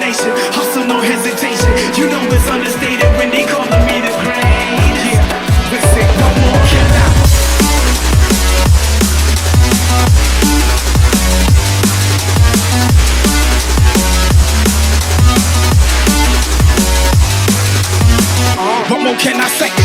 determination, hustle, no hesitation. You know it's understated when they calling me the greatest. Yeah, listen, what more can I? What more can I say?